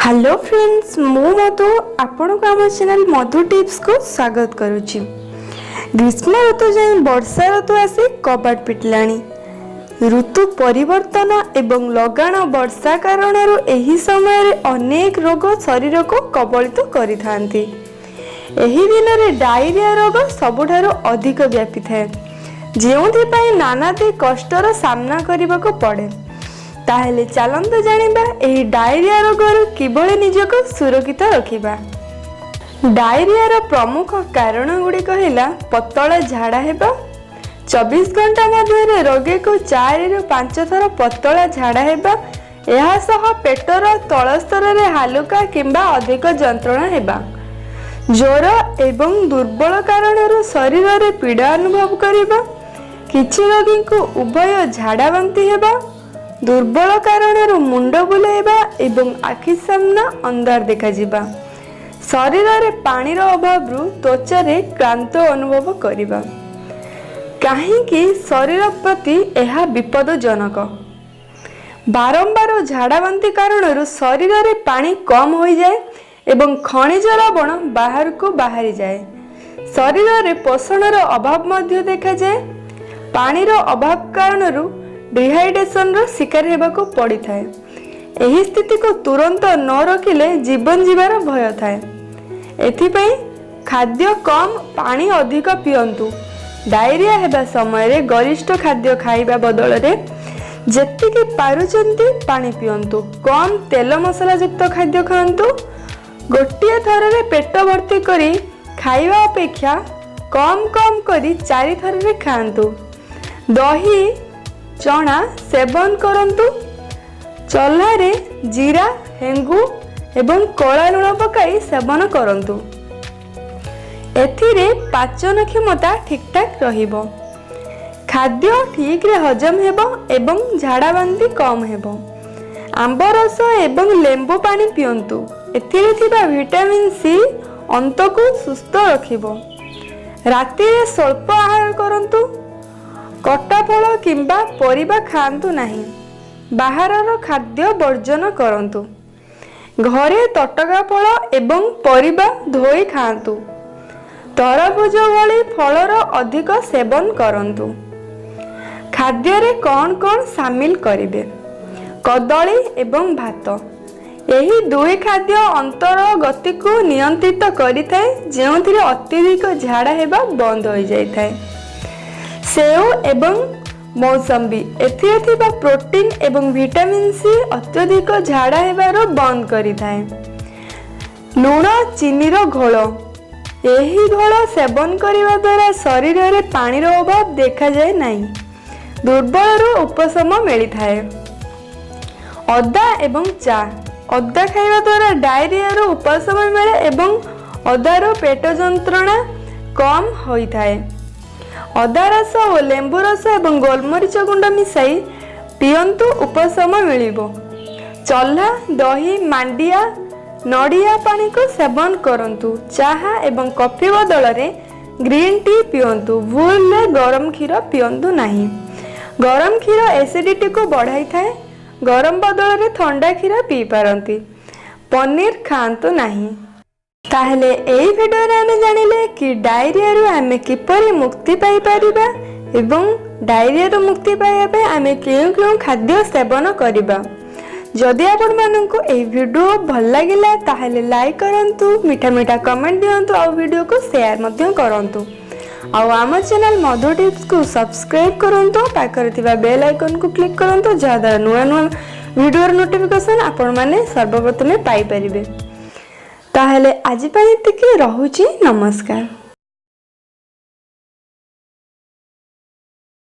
Hello friends, मु मधु आपण को आम चैनल मधु टिप्स को स्वागत करुच्ची। ग्रीष्म ऋतु जाए वर्षा ऋतु आसी कबाट पिटलाणी। ऋतु परिवर्तन एवं लगाण वर्षा कारण एही समय अनेक रोग शरीर को कबलित करिथांती। एही दिन रे डायरिया रोग सबुठारु अधिक व्यापी थाए, जेउथिपाई नानादी कष्टर सामना करने को पड़े। ताहेले चलंतु जानिबा एही डायरिया रोगरु किभଳି निजको सुरक्षित रखिबा। डायरियार प्रमुख कारण गुड़िक है पतला झाड़ा हेबा। 24 घंटा मध्य रोगी को 4 ରୁ 5 थर पतला झाड़ा हेबा। एहा सह पेटर तल स्तर रे हालुका किंबा अधिक जंत्रणा हेबा। ज्वर एवं दुर्बल कारणरू शरीर रे पीड़ा अनुभव करिबा। किछि रोगी को उभय झाड़ा बांती हेबा। दुर्बल कारण मुंड बुलाइबा एवं आखि सामना अंधार देखा जिबा। शरीर में पानी अभाव त्वचा रे क्लांत अनुभव करिबा। काहेकि शरीर प्रति यह विपदजनक। बारंबार झाड़ा बांती कारण शरीर में पानी कम हो जाए एवं खनिज लवण बाहर को बाहरी जाए। शरीर में पोषण अभाव मध्य देखा जाए। पानी अभाव कारण डिहाइड्रेशन रो शिकार हेबाको पड़ी थाए। एही स्थिति को तुरंत न रखिले जीवन जीवार भय थाए। एथिपई खाद्य कम पानी अधिक पियंतु। डायरिया हेबा समय रे गरिष्ठ खाद्य खाइबा बदल रे जेतिकी पारुचंती पानी पियंतु। कम तेल मसला युक्त खाद्य खांतु। गोटिए थर रे पेट भर्ती करी खाइबा अपेक्षा कम कम करी 4 थर रे खांतु। दही चना सेवन करंतु। चल्ला रे जीरा हेंगु एवं कला लुण पकाई सेवन करंतु। एथिरे पाचन क्षमता ठीक ठाक रहिबो। खाद्य ठीक रे हजम हेबो एवं झाड़ा बांती कम हेबो। आंब रस एवं लेंबू पानी पियंतु। एथिरे थिबा विटामिन सी अंत को सुस्थ रखिबो। राति रे स्वल्प आहार करंतु। कटा फल किंबा परिबा खांतु नहीं। बाहरर खाद्य वर्जन करंतु। घरे तटका फल एवं परिबा धोई खांतु। तरबुज भली फलर अधिक सेवन करंतु। खाद्य रे कौन कौन शामिल करिवे? कदली एवं भात। यही दुई खाद्य अंतर गति को नियंत्रित करिथाए, जेउथिरे अत्यधिक झाड़ा हेबा बंद हो जाइथाए। सेव एवं मौसम्बी एथिरे थिबा प्रोटीन एवं विटामिन सी अत्यधिक झाड़ा हेबार बंद करिथाए। लूण चीनी रो घोल। यही घोल सेवन करिवा द्वारा शरीर में पानी रो अभाव देखा जाए नहीं। दुर्बल उपशम मिलिथाए। अदा एवं चा। अदा खाइबा द्वारा डायरिया रो उपशम मिले एवं अदार पेट जंत्रणा कम होइथाए। अदा रस और लेंबू रस एवं गोलमरीच गुंड मिसाई पियंतु उपशम मिलिबो। चल्ला दही मांडिया नड़िया पानी को सेवन करंतु। चाहा एवं कॉफी बदल रे ग्रीन टी पियंतु। भूल रे गरम क्षीर पियंतु नहीं। गरम क्षीर एसिडिटी को बढ़ाई थाए। गरम बदल रे ठंडा क्षीर पी पारंती। पनीर खांतु नहीं। ताहले एई वीडियो रे आमे जानिले कि डायरिया रो आमे किपरि मुक्ति पाई परिबा एवं डायरिया रो मुक्ति पाइबा पे आमे केउ खाद्य सेवन करिबा। जदि आपण माननकु एई वीडियो भल लागिला ताहले लाइक करंतु, मीठा मीठा कमेंट दियंतु और वीडियो को शेयर मध्य करंतु। और आम चैनल मधु टिप्स को सब्सक्राइब करंतु। पाखरे थिबा बेल आइकन को क्लिक करंतु, जहाद्वारा नुआ नुआ वीडियो नोटिफिकेशन आपण माने सर्वप्रथमे पाई परिबे। ताहले आज पाई एतिकी रहुची। नमस्कार।